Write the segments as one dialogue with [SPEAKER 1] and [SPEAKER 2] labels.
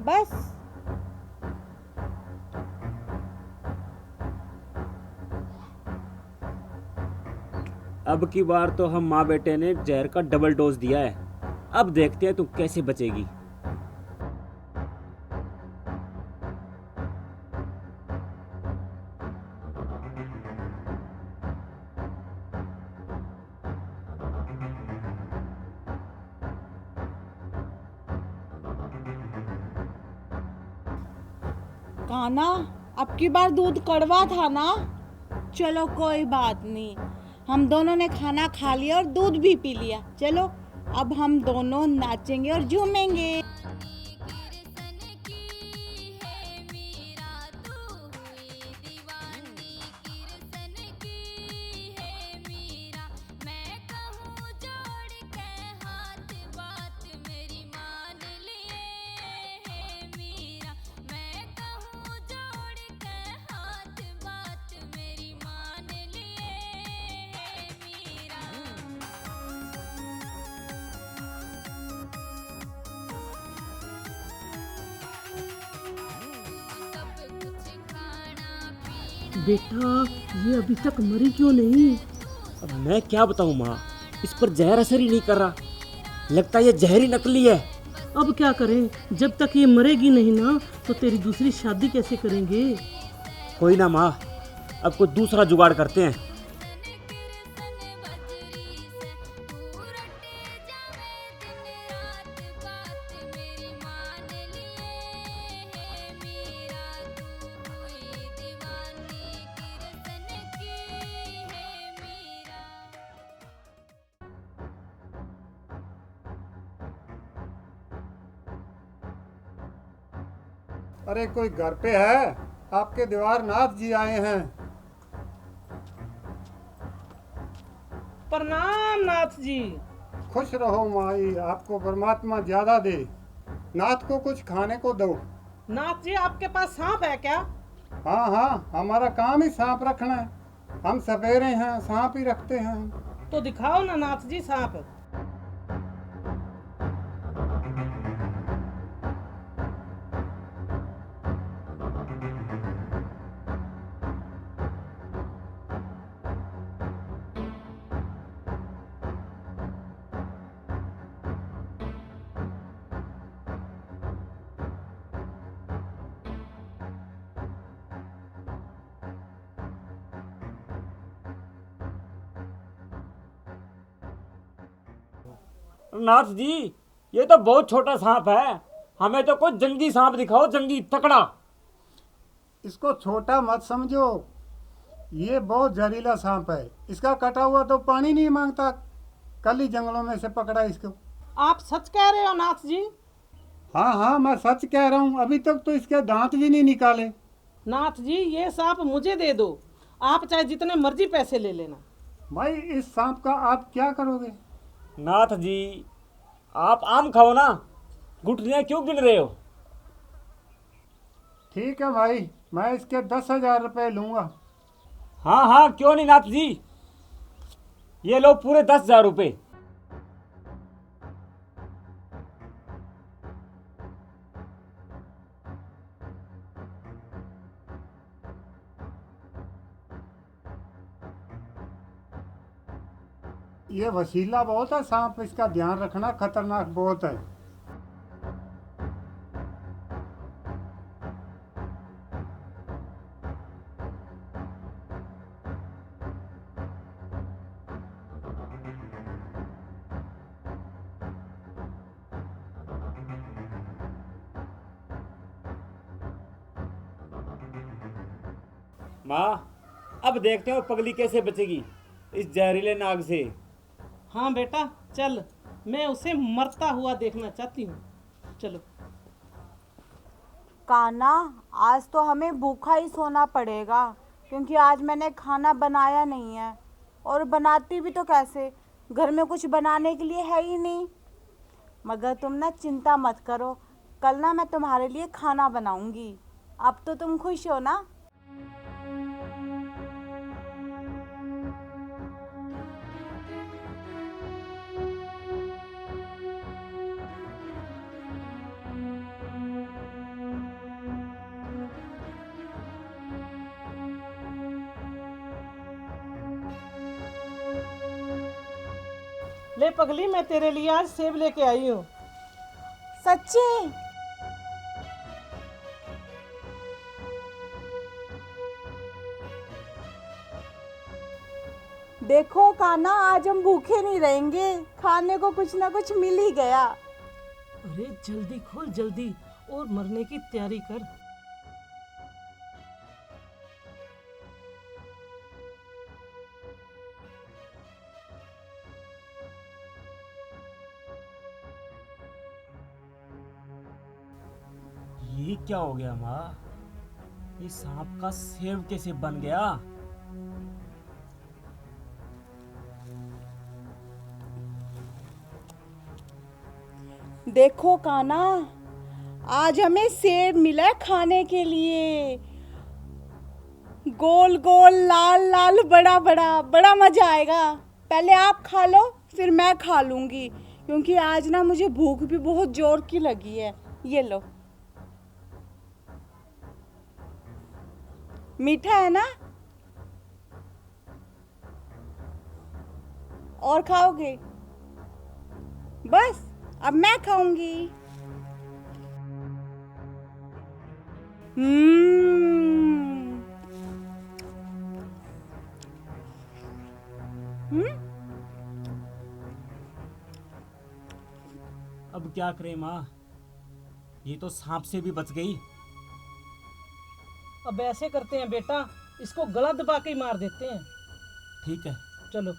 [SPEAKER 1] बस।
[SPEAKER 2] अब की बार तो हम माँ बेटे ने जहर का डबल डोज दिया है। अब देखते हैं तू कैसे बचेगी।
[SPEAKER 1] कान्हा, अब की बार दूध कड़वा था ना। चलो कोई बात नहीं, हम दोनों ने खाना खा लिया और दूध भी पी लिया। चलो अब हम दोनों नाचेंगे और झूमेंगे।
[SPEAKER 3] बेटा, ये अभी तक मरी क्यों नहीं?
[SPEAKER 2] अब मैं क्या बताऊँ माँ, इस पर जहर असर ही नहीं कर रहा। लगता है ये जहर ही नकली है।
[SPEAKER 3] अब क्या करें? जब तक ये मरेगी नहीं ना, तो तेरी दूसरी शादी कैसे करेंगे?
[SPEAKER 2] कोई ना माँ, अब कोई दूसरा जुगाड़ करते हैं।
[SPEAKER 4] अरे कोई घर पे है? आपके दीवार नाथ जी आए हैं।
[SPEAKER 3] प्रणाम नाथ जी।
[SPEAKER 4] खुश रहो माई, आपको परमात्मा ज्यादा दे। नाथ को कुछ खाने को दो।
[SPEAKER 3] नाथ जी, आपके पास सांप है क्या?
[SPEAKER 4] हाँ हाँ, हमारा काम ही सांप रखना है। हम सपेरे हैं, सांप ही रखते हैं हम।
[SPEAKER 3] तो दिखाओ ना नाथ जी सांप।
[SPEAKER 2] नाथ जी, ये तो बहुत छोटा सांप है। हमें तो कोई जंगी सांप दिखाओ, जंगी तकड़ा।
[SPEAKER 4] इसको छोटा मत समझो, ये बहुत जहरीला सांप है। इसका कटा हुआ तो पानी नहीं मांगता। कल ही जंगलों में से पकड़ा इसको।
[SPEAKER 3] आप सच कह रहे हो नाथ जी?
[SPEAKER 4] हाँ हाँ, मैं सच कह रहा हूँ। अभी तक तो इसके दांत भी नहीं निकाले।
[SPEAKER 3] नाथ जी, ये सांप मुझे दे दो। आप चाहे जितने मर्जी पैसे ले लेना।
[SPEAKER 4] भाई, इस सांप का आप क्या करोगे?
[SPEAKER 2] नाथ जी, आप आम खाओ ना, गुठलियाँ क्यों गिन रहे हो?
[SPEAKER 4] ठीक है भाई, मैं इसके 10,000 रुपये लूँगा।
[SPEAKER 2] हाँ हाँ, क्यों नहीं नाथ जी, ये लो पूरे 10,000 रुपये।
[SPEAKER 4] ये वसीला बहुत है सांप, इसका ध्यान रखना, खतरनाक बहुत है।
[SPEAKER 2] माँ, अब देखते हैं वो पगली कैसे बचेगी इस जहरीले नाग से।
[SPEAKER 3] हाँ बेटा, चल, मैं उसे मरता हुआ देखना चाहती हूँ। चलो।
[SPEAKER 1] कान्हा, आज तो हमें भूखा ही सोना पड़ेगा, क्योंकि आज मैंने खाना बनाया नहीं है। और बनाती भी तो कैसे, घर में कुछ बनाने के लिए है ही नहीं। मगर तुम ना चिंता मत करो, कल ना मैं तुम्हारे लिए खाना बनाऊंगी। अब तो तुम खुश हो ना?
[SPEAKER 3] ले पगली, मैं तेरे लिए आज सेब लेके आई हूँ।
[SPEAKER 1] सच्ची? देखो काना, आज हम भूखे नहीं रहेंगे, खाने को कुछ ना कुछ मिल ही गया।
[SPEAKER 3] अरे जल्दी खोल जल्दी, और मरने की तैयारी कर।
[SPEAKER 2] ये क्या हो गया माँ? ये सांप का सेब कैसे बन गया?
[SPEAKER 1] देखो काना, आज हमें सेब मिला है खाने के लिए। गोल गोल, लाल लाल, बड़ा बड़ा, बड़ा मजा आएगा। पहले आप खा लो, फिर मैं खा लूंगी, क्योंकि आज ना मुझे भूख भी बहुत जोर की लगी है। ये लो। मीठा है ना? और खाओगे? बस अब मैं खाऊंगी। हम्म।
[SPEAKER 2] अब क्या करें माँ? ये तो सांप से भी बच गई।
[SPEAKER 3] अब ऐसे करते हैं बेटा, इसको गला दबा के ही मार देते हैं।
[SPEAKER 2] ठीक है।
[SPEAKER 3] चलो।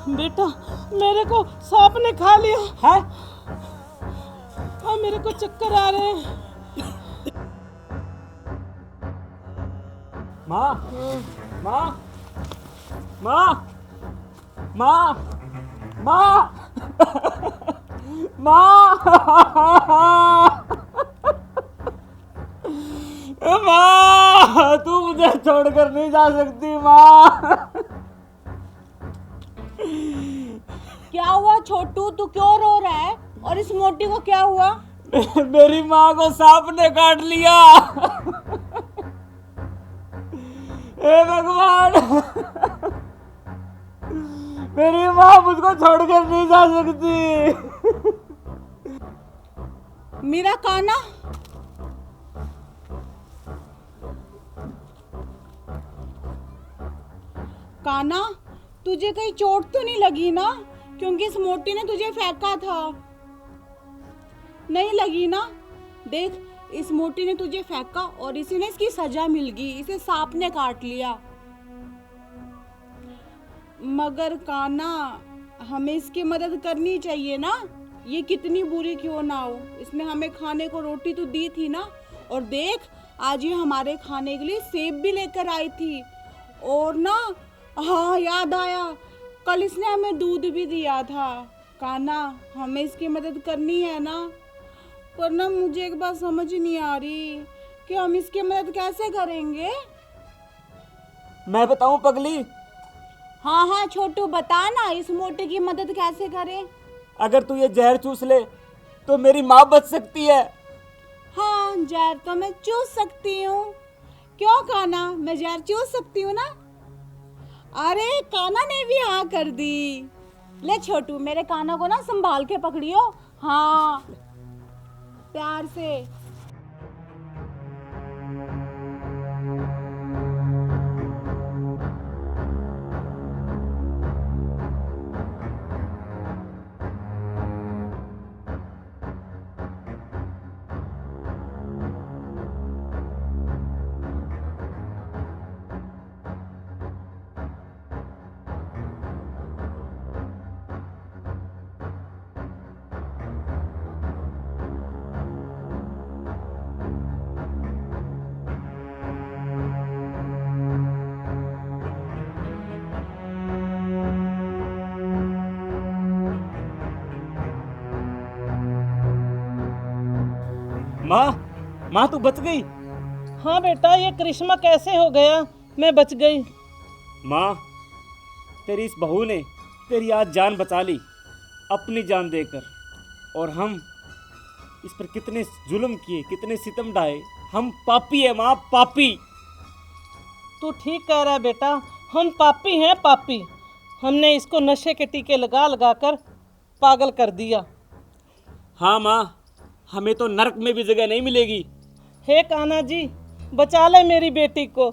[SPEAKER 3] बेटा, मेरे को सांप ने खा लिया
[SPEAKER 2] है?
[SPEAKER 3] और मेरे को चक्कर आ रहे हैं।
[SPEAKER 2] माँ, माँ, माँ, माँ, माँ, माँ, माँ, तू मुझे छोड़कर नहीं जा सकती माँ।
[SPEAKER 1] क्या हुआ छोटू, तू क्यों रो रहा है? और इस मोटी को क्या हुआ?
[SPEAKER 2] मेरी माँ को सांप ने काट लिया। हे भगवान, मेरी माँ मुझको छोड़कर नहीं जा सकती।
[SPEAKER 1] मेरा काना, काना, तुझे कहीं चोट तो नहीं लगी ना? क्योंकि इस मोटी ने तुझे फेंका था। नहीं लगी ना? देख, इस मोटी ने तुझे फेंका और इसी ने इसकी सजा मिल गई, इसे सांप ने काट लिया। मगर काना, हमें इसकी मदद करनी चाहिए ना, ये कितनी बुरी क्यों ना हो। इसने हमें खाने को रोटी तो दी थी ना। और देख, आज ये हमारे खाने के लिए सेब भी लेकर आई थी। और ना, हाँ याद आया, कल इसने हमें दूध भी दिया था। काना, हमें इसकी मदद करनी है ना। पर ना मुझे एक बात समझ नहीं आ रही कि हम इसकी मदद कैसे करेंगे।
[SPEAKER 2] मैं बताऊं पगली?
[SPEAKER 1] हाँ हाँ छोटू, बता ना, इस मोटे की मदद कैसे करें।
[SPEAKER 2] अगर तू ये जहर चूस ले तो मेरी माँ बच सकती है।
[SPEAKER 1] हाँ, जहर तो मैं चूस सकती हूँ। क्यों काना, मैं जहर चूस सकती हूँ ना? अरे काना ने भी हाँ कर दी। ले छोटू, मेरे काना को ना संभाल के पकड़ियो। हाँ, प्यार से।
[SPEAKER 2] माँ तू बच गई।
[SPEAKER 3] हाँ बेटा, ये करिश्मा कैसे हो गया? मैं बच गई।
[SPEAKER 2] माँ, तेरी इस बहू ने तेरी आज जान बचा ली, अपनी जान देकर। और हम इस पर कितने जुल्म किए, कितने सितम ढाए। हम पापी है माँ, पापी।
[SPEAKER 3] तू ठीक कह रहा है बेटा, हम पापी हैं, पापी। हमने इसको नशे के टीके लगा लगा कर पागल कर दिया।
[SPEAKER 2] हाँ माँ, हमें तो नरक में भी जगह नहीं मिलेगी।
[SPEAKER 3] हे कान्हा जी, बचा ले मेरी बेटी को।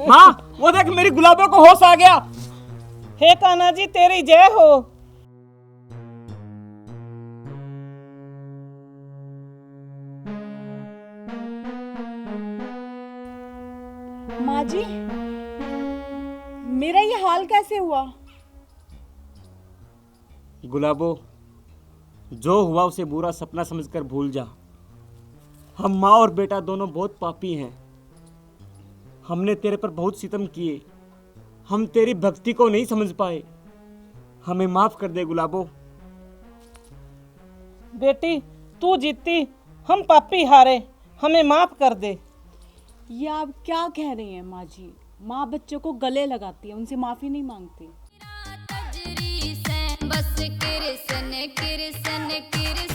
[SPEAKER 2] माँ, वो देख मेरी गुलाबों को होश आ गया।
[SPEAKER 3] हे कान्हा जी, तेरी जय हो।
[SPEAKER 1] माँ जी, मेरा ये हाल कैसे हुआ?
[SPEAKER 2] गुलाबो, जो हुआ उसे बुरा सपना समझकर भूल जा। हम माँ और बेटा दोनों बहुत पापी हैं। हमने तेरे पर बहुत सितम किए। हम तेरी भक्ति को नहीं समझ पाए। हमें माफ कर दे गुलाबो।
[SPEAKER 3] बेटी, तू जीती, हम पापी हारे। हमें माफ कर दे।
[SPEAKER 1] ये आप क्या कह रही हैं माँ जी? माँ बच्चों को गले लगाती है, उनसे माफी नहीं मांगती।
[SPEAKER 5] बस किरसन किरसन किरसन